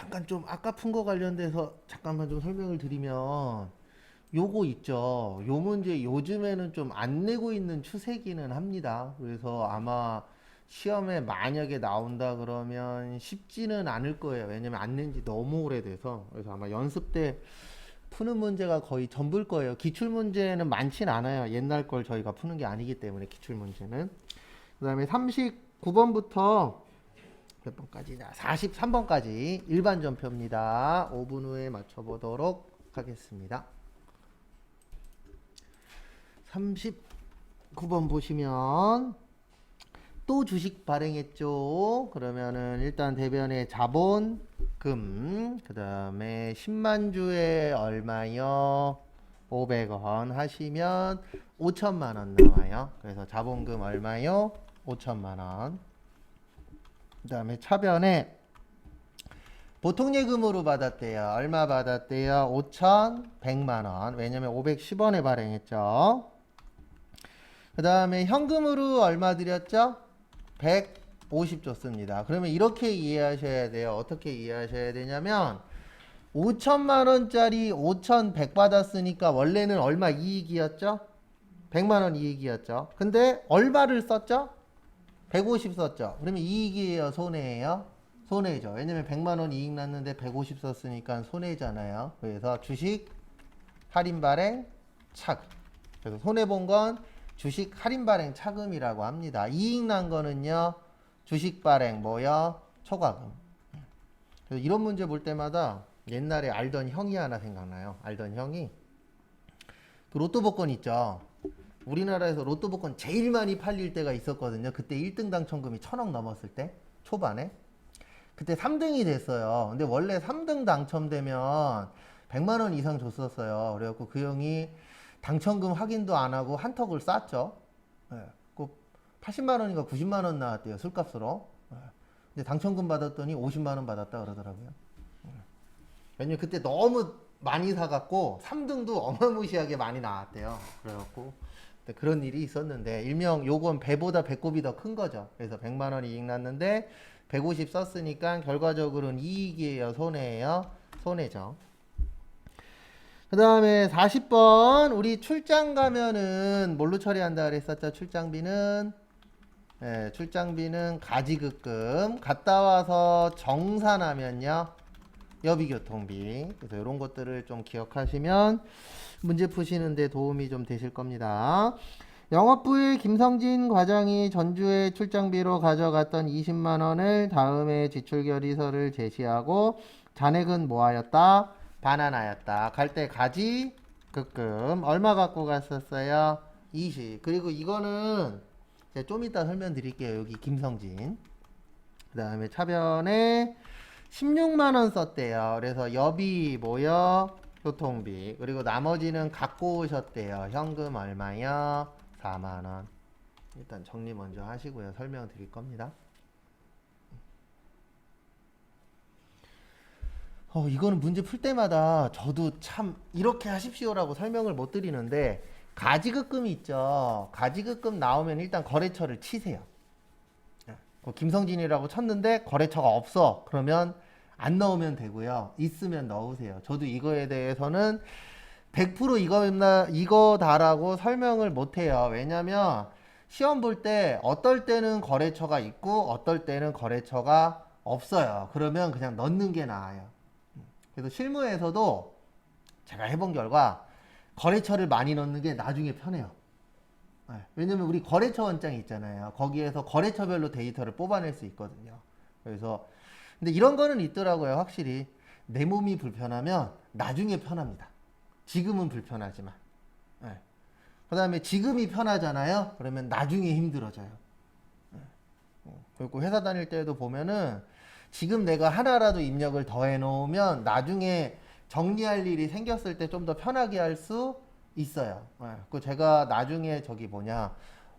잠깐 좀 아까 푼 거 관련돼서 잠깐만 좀 설명을 드리면 요거 있죠. 요 문제 요즘에는 좀 안 내고 있는 추세기는 합니다. 그래서 아마 시험에 만약에 나온다 그러면 쉽지는 않을 거예요. 왜냐면 안 낸 지 너무 오래돼서. 그래서 아마 연습 때 푸는 문제가 거의 전부일 거예요. 기출 문제는 많진 않아요. 옛날 걸 저희가 푸는 게 아니기 때문에 기출 문제는. 그다음에 39번부터 몇 번까지냐? 43번까지 일반 전표입니다. 5분 후에 맞춰보도록 하겠습니다. 39번 보시면 또 주식 발행했죠. 그러면은 일단 대변에 자본금, 그 다음에 10만 주에 얼마요? 500원 하시면 5천만 원 나와요. 그래서 자본금 얼마요? 5천만 원. 그 다음에 차변에 보통 예금으로 받았대요. 얼마 받았대요? 5,100만 원. 왜냐면 510원에 발행했죠. 그 다음에 현금으로 얼마 드렸죠? 150 줬습니다. 그러면 이렇게 이해하셔야 돼요. 어떻게 이해하셔야 되냐면 5천만 원짜리 5,100 받았으니까 원래는 얼마 이익이었죠? 100만 원 이익이었죠. 근데 얼마를 썼죠? 150 썼죠. 그러면 이익이에요, 손해예요? 손해죠. 왜냐면 100만 원 이익 났는데 150 썼으니까 손해잖아요. 그래서 주식 할인 발행 차금. 그래서 손해 본 건 주식 할인 발행 차금이라고 합니다. 이익 난 거는요, 주식 발행 뭐요? 초과금. 그래서 이런 문제 볼 때마다 옛날에 알던 형이 하나 생각나요. 알던 형이 그 로또 복권 있죠. 우리나라에서 로또 복권 제일 많이 팔릴 때가 있었거든요. 그때 1등 당첨금이 1,000억 넘었을 때 초반에 그때 3등이 됐어요. 근데 원래 3등 당첨되면 100만 원 이상 줬었어요. 그래갖고 그 형이 당첨금 확인도 안 하고 한턱을 쌌죠. 네. 그 80만 원인가 90만 원 나왔대요. 술값으로. 네. 근데 당첨금 받았더니 50만 원 받았다 그러더라고요. 네. 왜냐면 그때 너무 많이 사갖고 3등도 어마무시하게 많이 나왔대요. 그래갖고 그런 일이 있었는데 일명 요건 배보다 배꼽이 더 큰 거죠. 그래서 100만 원 이익 났는데 150 썼으니까 결과적으로는 이익이에요, 손해예요? 손해죠. 그 다음에 40번 우리 출장 가면은 뭘로 처리한다 그랬었죠? 출장비는 출장비는 가지급금 갔다 와서 정산하면요 여비교통비. 그래서 이런 것들을 좀 기억하시면 문제 푸시는데 도움이 좀 되실 겁니다. 영업부의 김성진 과장이 전주에 출장비로 가져갔던 20만 원을 다음에 지출결의서를 제시하고 잔액은 뭐하였다? 반환하였다. 갈 때 가지 급금 얼마 갖고 갔었어요? 20. 그리고 이거는 제가 좀 이따 설명드릴게요. 여기 김성진. 그 다음에 차변에 16만 원 썼대요. 그래서 여비 뭐요? 교통비. 그리고 나머지는 갖고 오셨대요. 현금 얼마요? 4만 원. 일단 정리 먼저 하시고요. 설명 드릴 겁니다. 이거는 문제 풀 때마다 저도 참 이렇게 하십시오라고 설명을 못 드리는데 가지급금이 있죠. 가지급금 나오면 일단 거래처를 치세요. 김성진이라고 쳤는데 거래처가 없어. 그러면 안 넣으면 되고요. 있으면 넣으세요. 저도 이거에 대해서는 100% 이거다라고 설명을 못 해요. 왜냐면 시험 볼 때 어떨 때는 거래처가 있고 어떨 때는 거래처가 없어요. 그러면 그냥 넣는 게 나아요. 그래서 실무에서도 제가 해본 결과 거래처를 많이 넣는 게 나중에 편해요. 왜냐면 우리 거래처 원장이 있잖아요. 거기에서 거래처별로 데이터를 뽑아낼 수 있거든요. 그래서 근데 이런 거는 있더라고요. 확실히 내 몸이 불편하면 나중에 편합니다. 지금은 불편하지만. 그 다음에 지금이 편하잖아요. 그러면 나중에 힘들어져요. 그리고 회사 다닐 때도 보면은 지금 내가 하나라도 입력을 더 해놓으면 나중에 정리할 일이 생겼을 때 좀 더 편하게 할 수 있어요. 그 제가 나중에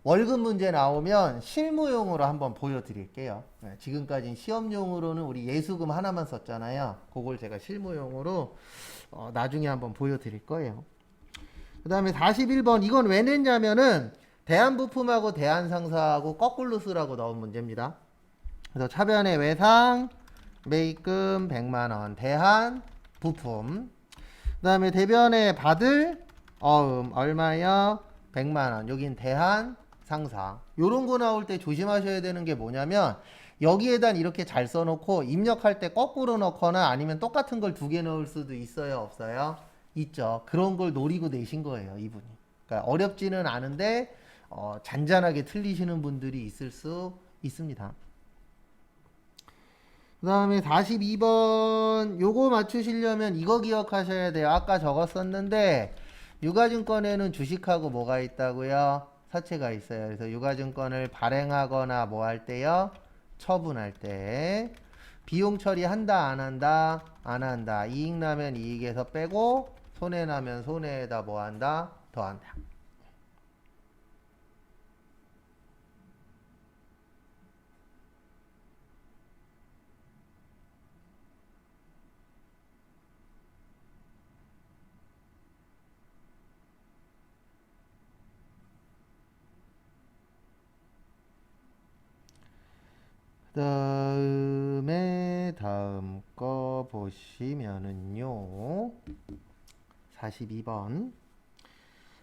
월급 문제 나오면 실무용으로 한번 보여드릴게요. 지금까지 시험용으로는 우리 예수금 하나만 썼잖아요. 그걸 제가 실무용으로 나중에 한번 보여드릴 거예요. 그 다음에 41번 이건 왜 냈냐면은 대한부품하고 대한상사하고 거꾸로 쓰라고 넣은 문제입니다. 그래서 차변의 외상 매입금 100만원 대한 부품. 그 다음에 대변에 받을 어음 얼마요? 100만원. 여긴 대한 상사. 요런 거 나올 때 조심하셔야 되는 게 뭐냐면 여기에다 이렇게 잘 써놓고 입력할 때 거꾸로 넣거나 아니면 똑같은 걸 2개 넣을 수도 있어요? 없어요? 있죠. 그런 걸 노리고 내신 거예요, 이분이. 그러니까 어렵지는 않은데 잔잔하게 틀리시는 분들이 있을 수 있습니다. 그 다음에 42번 요거 맞추시려면 이거 기억하셔야 돼요. 아까 적었었는데 유가증권에는 주식하고 뭐가 있다고요? 사채가 있어요. 그래서 유가증권을 발행하거나 뭐 할 때요? 처분할 때 비용 처리한다 안 한다? 안 한다. 이익 나면 이익에서 빼고 손해 나면 손해에다 뭐 한다? 더한다. 다음 거 보시면은요. 42번.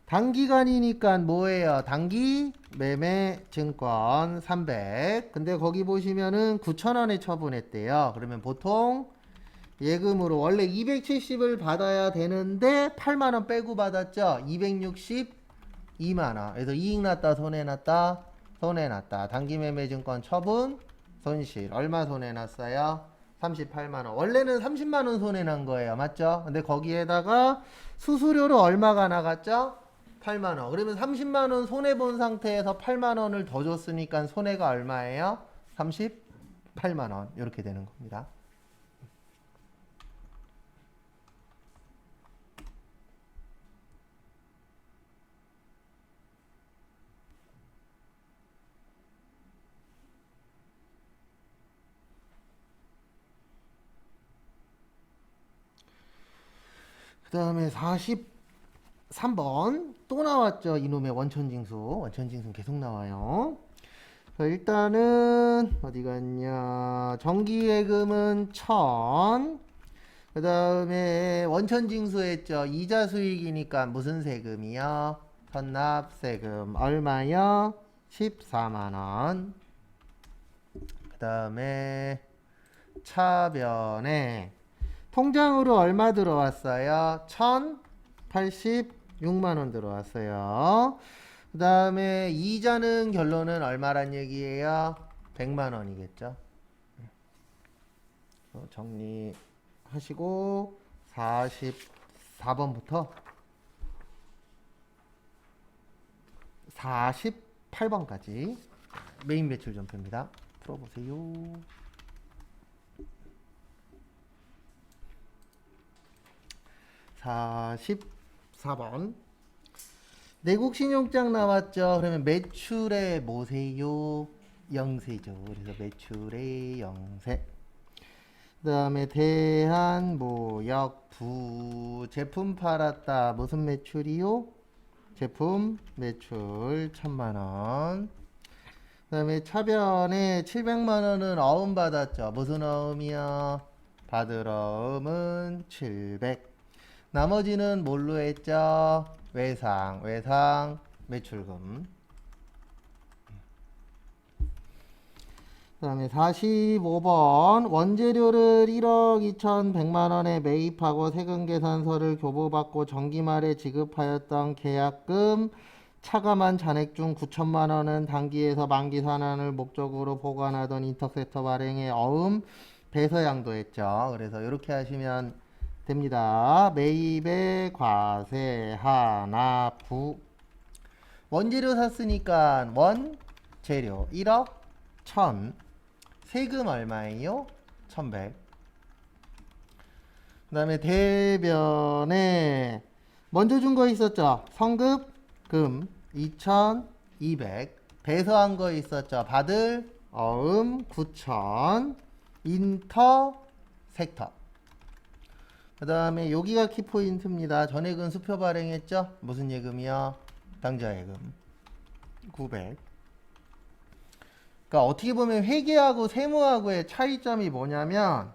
단기간이니까 뭐예요? 단기 매매 증권 300. 근데 거기 보시면은 9,000원에 처분했대요. 그러면 보통 예금으로 원래 270을 받아야 되는데 8만원 빼고 받았죠? 262만원. 그래서 이익 났다, 손해 났다? 손해 났다. 단기 매매 증권 처분, 손실. 얼마 손해 났어요? 38만원. 원래는 30만원 손해 난 거예요. 맞죠? 근데 거기에다가 수수료로 얼마가 나갔죠? 8만원. 그러면 30만원 손해본 상태에서 8만원을 더 줬으니까 손해가 얼마예요? 38만원. 이렇게 되는 겁니다. 그 다음에 43번 또 나왔죠. 이놈의 원천징수. 원천징수 계속 나와요. 일단은 어디 갔냐. 정기예금은 1000. 그 다음에 원천징수 했죠. 이자 수익이니까 무슨 세금이요? 선납세금. 얼마요? 14만원. 그 다음에 차변에 통장으로 얼마 들어왔어요? 1086만원 들어왔어요. 그 다음에 이자는 결론은 얼마란 얘기예요? 100만원이겠죠. 정리하시고 44번부터 48번까지 메인 매출 전표입니다. 풀어보세요. 44번 내국신용장 나왔죠. 그러면 매출의 뭐세요? 영세죠. 그래서 매출의 영세. 그 다음에 대한모역부 제품 팔았다. 무슨 매출이요? 제품 매출 1000만원. 그 다음에 차변에 700만원은 어음 받았죠. 무슨 어음이요? 받을 어음은 700. 나머지는 뭘로 했죠? 외상 매출금. 그 다음에 45번 원재료를 1억 2100만원에 매입하고 세금계산서를 교부받고 정기말에 지급하였던 계약금 차감한 잔액 중 9천만원은 단기에서 만기 산환을 목적으로 보관하던 인터셉터 발행에 어음 배서양도했죠. 그래서 이렇게 하시면 됩니다. 매입의 과세 하납부. 원재료 샀으니까 원재료 1억 1000. 세금 얼마예요? 1100. 그 다음에 대변에 먼저 준 거 있었죠? 성급금 2200. 배서한 거 있었죠? 받을 어음 9000. 인터 섹터. 그 다음에 여기가 키포인트입니다. 전액은 수표 발행했죠? 무슨 예금이요? 당좌예금 900. 그러니까 어떻게 보면 회계하고 세무하고의 차이점이 뭐냐면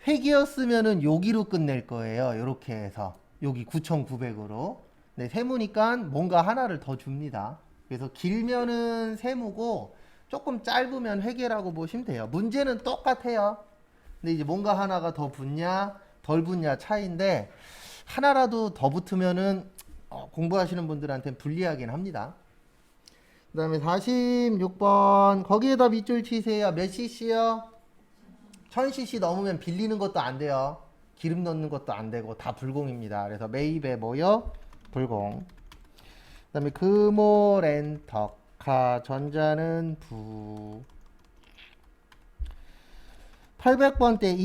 회기였으면은 여기로 끝낼 거예요. 요렇게 해서 여기 9,900으로. 네, 세무니까 뭔가 하나를 더 줍니다. 그래서 길면은 세무고 조금 짧으면 회계라고 보시면 돼요. 문제는 똑같아요. 근데 이제 뭔가 하나가 더 붙냐 덜 붙냐 차이인데 하나라도 더 붙으면은 공부하시는 분들한테는 불리하긴 합니다. 그 다음에 46번 거기에다 밑줄 치세요. 몇 cc요? 1000cc 넘으면 빌리는 것도 안 돼요. 기름 넣는 것도 안 되고 다 불공입니다. 그래서 매입에 뭐요? 불공. 그 다음에 금호 렌터카 전자는 부. 800번대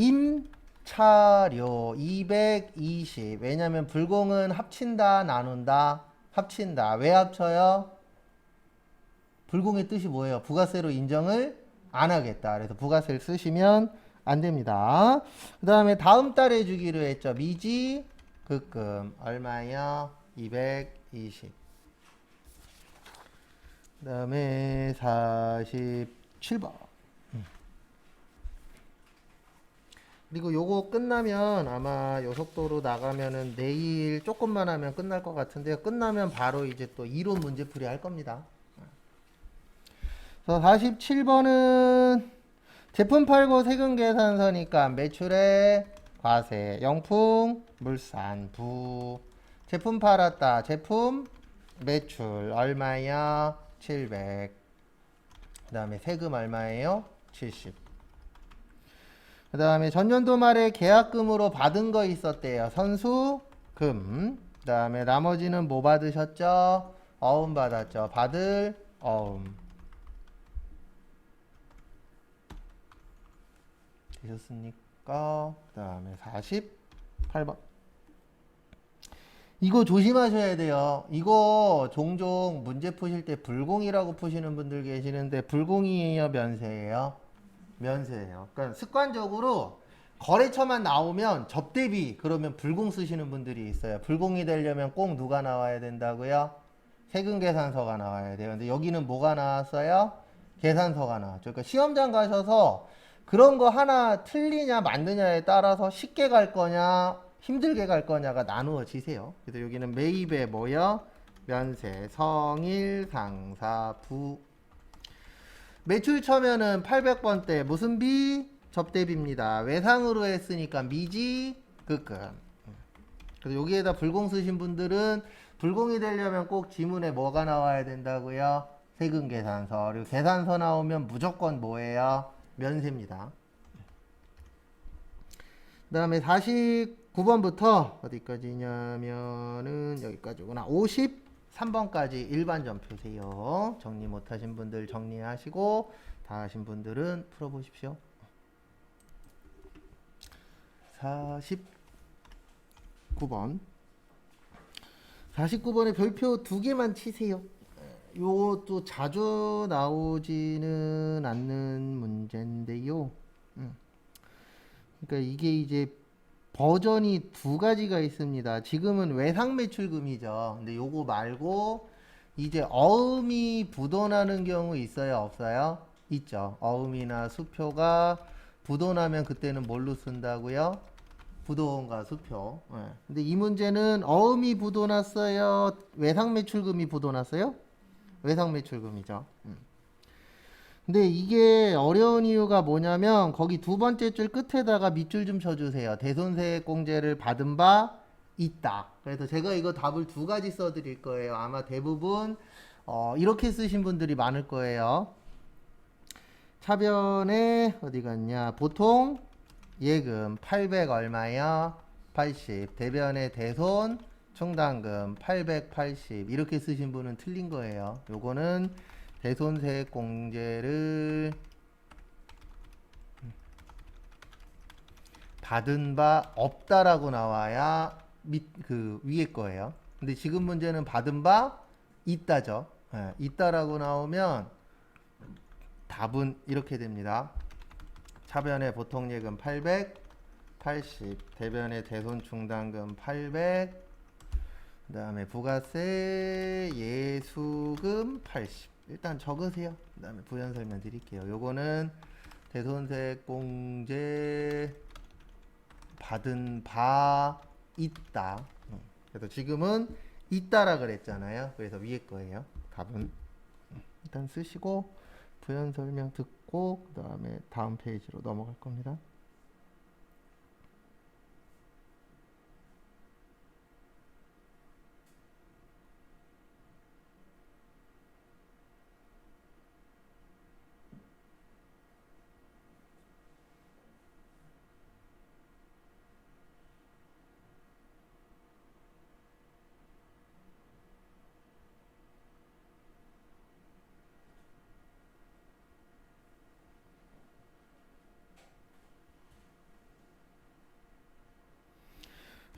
임차료 220. 왜냐면 불공은 합친다 나눈다 합친다. 왜 합쳐요? 불공의 뜻이 뭐예요? 부가세로 인정을 안 하겠다. 그래서 부가세를 쓰시면 안 됩니다. 그 다음에 다음 달에 주기로 했죠. 미지 급금 얼마요? 220. 그 다음에 47번. 그리고 요거 끝나면 아마 요 속도로 나가면은 내일 조금만 하면 끝날 것 같은데요. 끝나면 바로 이제 또 이론 문제풀이 할 겁니다. 그래서 47번은 제품 팔고 세금 계산서니까 매출에 과세, 영풍, 물산, 부. 제품 팔았다. 제품 매출 얼마야? 700. 그 다음에 세금 얼마예요? 70. 그 다음에 전년도 말에 계약금으로 받은 거 있었대요. 선수금. 그 다음에 나머지는 뭐 받으셨죠? 어음 받았죠. 받을 어음. 되셨습니까? 그 다음에 48번. 이거 조심하셔야 돼요. 이거 종종 문제 푸실 때 불공이라고 푸시는 분들 계시는데 불공이에요, 면세예요? 면세예요. 그러니까 습관적으로 거래처만 나오면 접대비 그러면 불공 쓰시는 분들이 있어요. 불공이 되려면 꼭 누가 나와야 된다고요? 세금 계산서가 나와야 돼요. 근데 여기는 뭐가 나왔어요? 계산서가 나왔죠. 그러니까 시험장 가셔서 그런 거 하나 틀리냐 만드냐에 따라서 쉽게 갈 거냐 힘들게 갈 거냐가 나누어지세요. 그래서 여기는 매입에 뭐요? 면세, 성일, 상사, 부. 매출 처면은 800번대 무슨 비? 접대비입니다. 외상으로 했으니까 미지 급금. 그래서 여기에다 불공 쓰신 분들은 불공이 되려면 꼭 지문에 뭐가 나와야 된다고요? 세금 계산서. 그리고 계산서 나오면 무조건 뭐예요? 면세입니다. 그 다음에 49번부터 어디까지냐면은 여기까지구나. 53번까지 일반전 펴세요. 정리 못하신 분들 정리하시고 다 하신 분들은 풀어보십시오. 49번 49번에 별표 2개만 치세요. 요것도 자주 나오지는 않는 문제인데요. 그러니까 이게 이제 버전이 두 가지가 있습니다. 지금은 외상 매출금이죠. 근데 요거 말고 이제 어음이 부도나는 경우 있어요? 없어요? 있죠. 어음이나 수표가 부도나면 그때는 뭘로 쓴다고요? 부도원과 수표. 네. 근데 이 문제는 어음이 부도났어요? 외상 매출금이 부도났어요? 외상 매출금이죠. 근데 이게 어려운 이유가 뭐냐면 거기 두 번째 줄 끝에다가 밑줄 좀 쳐주세요. 대손세액공제를 받은 바 있다. 그래서 제가 이거 답을 두 가지 써드릴 거예요. 아마 대부분 이렇게 쓰신 분들이 많을 거예요. 차변에 어디 갔냐? 보통 예금 800 얼마야? 80. 대변에 대손 충당금 880 이렇게 쓰신 분은 틀린 거예요. 요거는 대손세액공제를 받은 바 없다라고 나와야 그 위에 거예요. 근데 지금 문제는 받은 바 있다죠. 네, 있다라고 나오면 답은 이렇게 됩니다. 차변에 보통예금 880, 대변에 대손충당금 800, 그 다음에 부가세 예수금 80. 일단 적으세요. 그 다음에 부연 설명 드릴게요. 요거는 대손세액공제 받은 바 있다. 그래서 지금은 있다라 그랬잖아요. 그래서 위에 거예요. 답은. 일단 쓰시고 부연 설명 듣고 그 다음에 다음 페이지로 넘어갈 겁니다.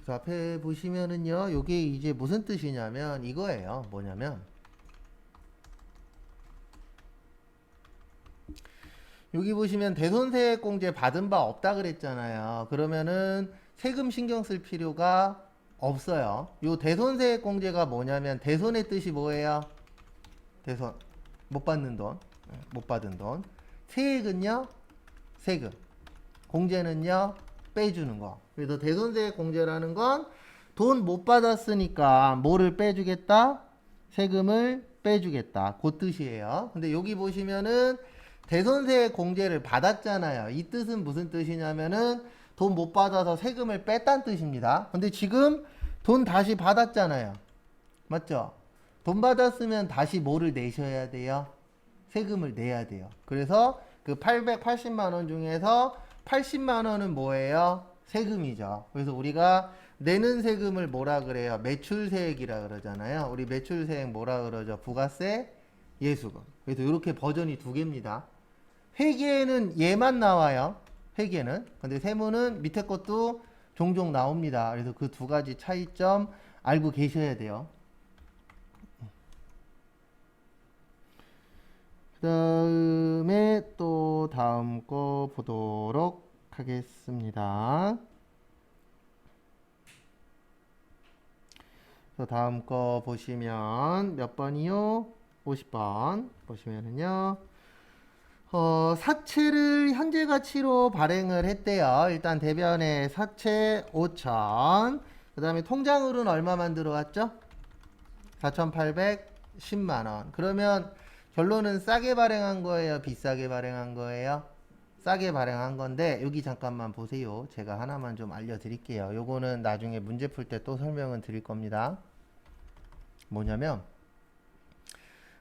그 앞에 보시면은요, 요게 이제 무슨 뜻이냐면 이거예요. 뭐냐면 여기 보시면 대손세액공제 받은 바 없다 그랬잖아요. 그러면은 세금 신경 쓸 필요가 없어요. 요 대손세액공제가 뭐냐면 대손의 뜻이 뭐예요? 대손 못 받는 돈, 못 받은 돈. 세액은요, 세금. 공제는요, 빼주는 거. 그래서 대손세액 공제라는 건 돈 못 받았으니까 뭐를 빼주겠다? 세금을 빼주겠다. 그 뜻이에요. 근데 여기 보시면은 대손세액 공제를 받았잖아요. 이 뜻은 무슨 뜻이냐면은 돈 못 받아서 세금을 뺐다는 뜻입니다. 근데 지금 돈 다시 받았잖아요. 맞죠? 돈 받았으면 다시 뭐를 내셔야 돼요? 세금을 내야 돼요. 그래서 그 880만 원 중에서 80만 원은 뭐예요? 세금이죠. 그래서 우리가 내는 세금을 뭐라 그래요? 매출세액이라 그러잖아요. 우리 매출세액 뭐라 그러죠? 부가세, 예수금. 그래서 이렇게 버전이 두 개입니다. 회계에는 얘만 나와요. 회계는. 근데 세무는 밑에 것도 종종 나옵니다. 그래서 그 두 가지 차이점 알고 계셔야 돼요. 그 다음에 또 다음 거 보도록 하겠습니다. 다음 거 보시면 몇 번이요? 50번 보시면은요. 사채를 현재 가치로 발행을 했대요. 일단 대변에 사채 5천. 그 다음에 통장으로는 얼마만 들어왔죠? 4,810만 원. 그러면 결론은 싸게 발행한 거예요? 비싸게 발행한 거예요? 싸게 발행한 건데 여기 잠깐만 보세요. 제가 하나만 좀 알려드릴게요. 요거는 나중에 문제 풀 때 또 설명은 드릴 겁니다. 뭐냐면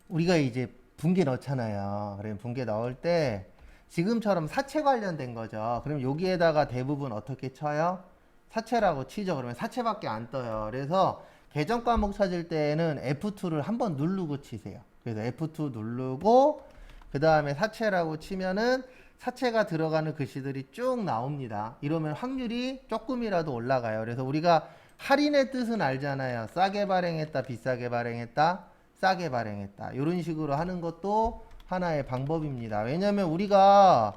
우리가 이제 분계 넣잖아요. 그러면 분계 넣을 때 지금처럼 사채 관련된 거죠. 그럼 여기에다가 대부분 어떻게 쳐요? 사채라고 치죠. 그러면 사채밖에 안 떠요. 그래서 계정 과목 찾을 때에는 F2를 한번 누르고 치세요. 그래서 F2 누르고 그 다음에 사채라고 치면은 사채가 들어가는 글씨들이 쭉 나옵니다. 이러면 확률이 조금이라도 올라가요. 그래서 우리가 할인의 뜻은 알잖아요. 싸게 발행했다, 비싸게 발행했다, 싸게 발행했다. 이런 식으로 하는 것도 하나의 방법입니다. 왜냐하면 우리가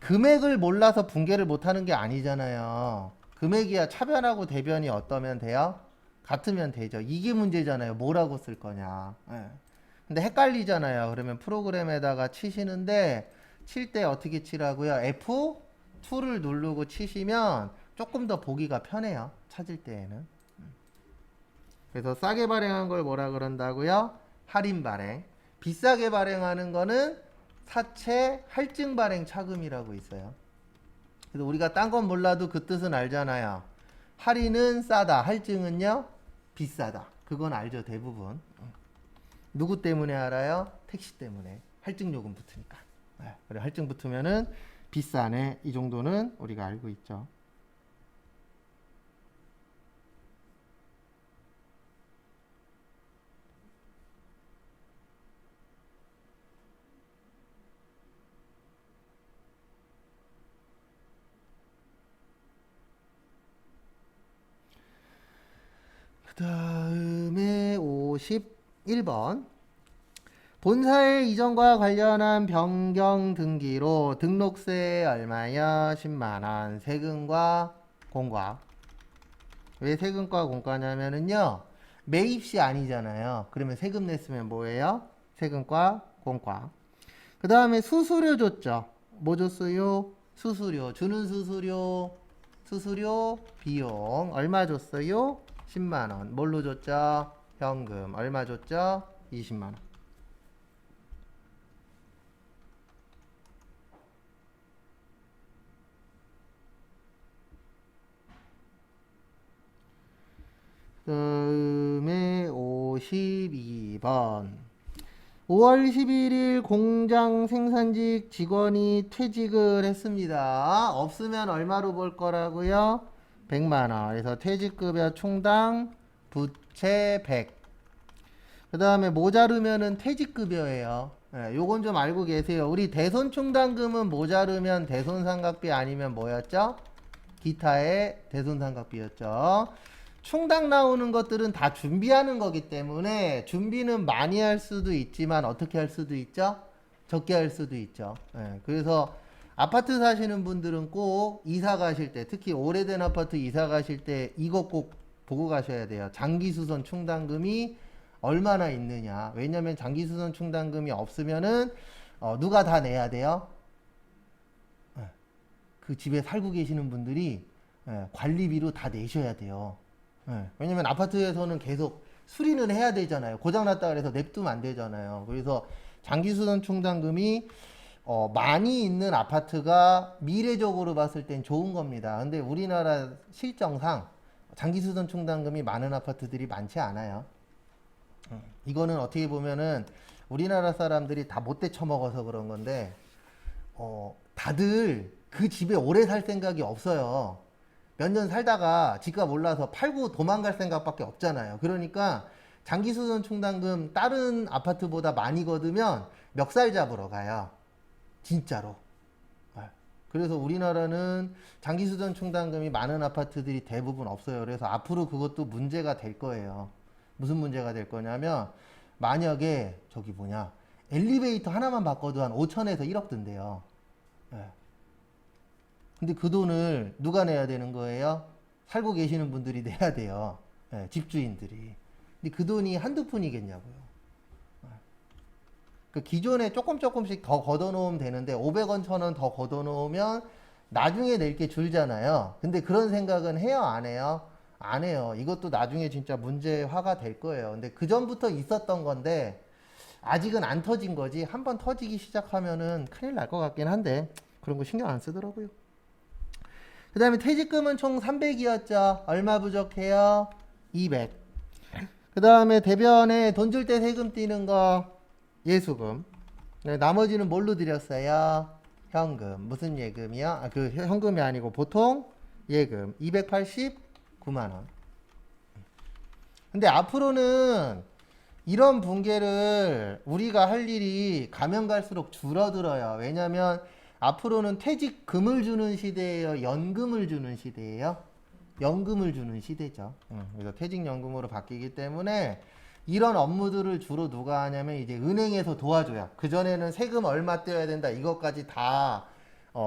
금액을 몰라서 분계를 못하는 게 아니잖아요. 금액이야 차변하고 대변이 어떠면 돼요? 같으면 되죠. 이게 문제잖아요. 뭐라고 쓸 거냐. 예. 근데 헷갈리잖아요. 그러면 프로그램에다가 치시는데 칠 때 어떻게 치라고요? F2를 누르고 치시면 조금 더 보기가 편해요. 찾을 때에는. 그래서 싸게 발행한 걸 뭐라 그런다고요? 할인 발행. 비싸게 발행하는 거는 사채 할증 발행 차금이라고 있어요. 그래서 우리가 딴 건 몰라도 그 뜻은 알잖아요. 할인은 싸다, 할증은요 비싸다. 그건 알죠, 대부분. 누구 때문에 알아요? 택시 때문에. 할증 요금 붙으니까. 그래, 할증 붙으면은 비싸네. 이 정도는 우리가 알고 있죠. 그 다음에 51번. 본사의 이전과 관련한 변경 등기로 등록세 얼마요? 10만원. 세금과 공과. 왜 세금과 공과냐면은요, 매입시 아니잖아요. 그러면 세금 냈으면 뭐예요? 세금과 공과. 그 다음에 수수료 줬죠. 뭐 줬어요? 수수료. 주는 수수료 수수료, 비용 얼마 줬어요? 10만 원. 뭘로 줬죠? 현금. 얼마 줬죠? 20만 원. 그다음에 52번. 5월 11일 공장 생산직 직원이 퇴직을 했습니다. 없으면 얼마로 벌 거라고요? 100만 원. 그래서 퇴직급여 총당 부채 100. 그 다음에 모자르면은 퇴직급여예요. 예, 요건 좀 알고 계세요. 우리 대손충당금은 모자르면 대손상각비 아니면 뭐였죠? 기타의 대손상각비였죠. 충당 나오는 것들은 다 준비하는 거기 때문에 준비는 많이 할 수도 있지만 어떻게 할 수도 있죠? 적게 할 수도 있죠. 예, 그래서 아파트 사시는 분들은 꼭 이사 가실 때, 특히 오래된 아파트 이사 가실 때 이거 꼭 보고 가셔야 돼요. 장기수선 충당금이 얼마나 있느냐. 왜냐면 장기수선 충당금이 없으면은 누가 다 내야 돼요? 예, 그 집에 살고 계시는 분들이 관리비로 다 내셔야 돼요. 왜냐면 아파트에서는 계속 수리는 해야 되잖아요. 고장났다 그래서 냅두면 안 되잖아요. 그래서 장기수선 충당금이 많이 있는 아파트가 미래적으로 봤을 땐 좋은 겁니다. 근데 우리나라 실정상 장기수선 충당금이 많은 아파트들이 많지 않아요. 이거는 어떻게 보면은 우리나라 사람들이 다 못돼 처먹어서 그런 건데 다들 그 집에 오래 살 생각이 없어요. 몇 년 살다가 집값 올라서 팔고 도망갈 생각밖에 없잖아요. 그러니까 장기수선 충당금 다른 아파트보다 많이 거두면 멱살 잡으러 가요. 진짜로. 그래서 우리나라는 장기수선 충당금이 많은 아파트들이 대부분 없어요. 그래서 앞으로 그것도 문제가 될 거예요. 무슨 문제가 될 거냐면 만약에 저기 뭐냐 엘리베이터 하나만 바꿔도 한 5천에서 1억 든대요. 근데 그 돈을 누가 내야 되는 거예요? 살고 계시는 분들이 내야 돼요. 집주인들이. 근데 그 돈이 한두 푼이겠냐고요. 그 기존에 조금씩 더 걷어놓으면 되는데 500원, 1000원 더 걷어놓으면 나중에 낼 게 줄잖아요. 근데 그런 생각은 해요, 안 해요? 안 해요. 이것도 나중에 진짜 문제화가 될 거예요. 근데 그 전부터 있었던 건데 아직은 안 터진 거지. 한번 터지기 시작하면은 큰일 날 것 같긴 한데 그런 거 신경 안 쓰더라고요. 그 다음에 퇴직금은 총 300이었죠. 얼마 부족해요? 200. 그 다음에 대변에 돈 줄 때 세금 떼는 거 예수금. 네, 나머지는 뭘로 드렸어요? 현금. 무슨 예금이요? 그 현금이 아니고 보통 예금. 289만 원. 근데 앞으로는 이런 붕괴를 우리가 할 일이 가면 갈수록 줄어들어요. 왜냐면 앞으로는 퇴직금을 주는 시대예요? 연금을 주는 시대예요? 연금을 주는 시대죠. 그래서 퇴직연금으로 바뀌기 때문에 이런 업무들을 주로 누가 하냐면 이제 은행에서 도와줘요. 그전에는 세금 얼마 떼야 된다 이것까지 다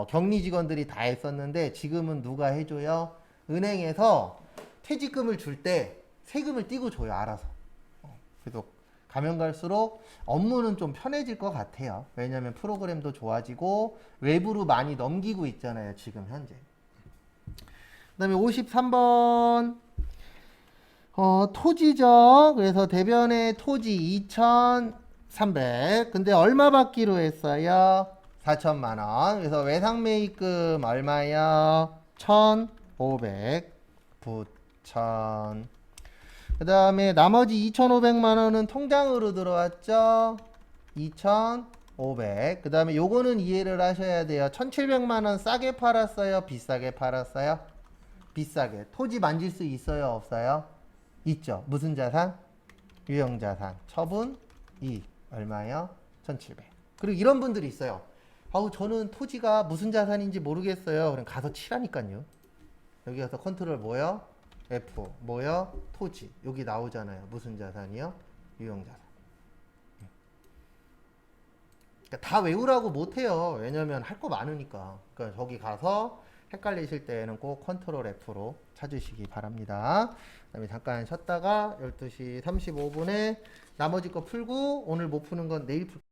격리 직원들이 다 했었는데 지금은 누가 해줘요? 은행에서 퇴직금을 줄 때 세금을 떼고 줘요. 알아서. 그래서 가면 갈수록 업무는 좀 편해질 것 같아요. 왜냐하면 프로그램도 좋아지고 외부로 많이 넘기고 있잖아요. 지금 현재. 그 다음에 53번 토지죠. 그래서 대변의 토지 2,300. 근데 얼마 받기로 했어요? 4천만 원. 그래서 외상매입금 얼마요? 1,500 9,000. 그 다음에 나머지 2,500만 원은 통장으로 들어왔죠. 2,500. 그 다음에 요거는 이해를 하셔야 돼요. 1,700만 원 싸게 팔았어요? 비싸게 팔았어요? 비싸게. 토지 만질 수 있어요? 없어요? 있죠. 무슨 자산? 유형자산. 처분 2. 얼마요? 1,700. 그리고 이런 분들이 있어요. 아우 저는 토지가 무슨 자산인지 모르겠어요. 그럼 가서 치라니까요. 여기 가서 컨트롤 뭐요? F. 뭐요? 토지. 여기 나오잖아요. 무슨 자산이요? 유형자산. 그러니까 다 외우라고 못해요. 왜냐면 할 거 많으니까. 그러니까 저기 가서 헷갈리실 때에는 꼭 컨트롤 F로 찾으시기 바랍니다. 그 다음에 잠깐 쉬었다가 12시 35분에 나머지 거 풀고 오늘 못 푸는 건 내일 풀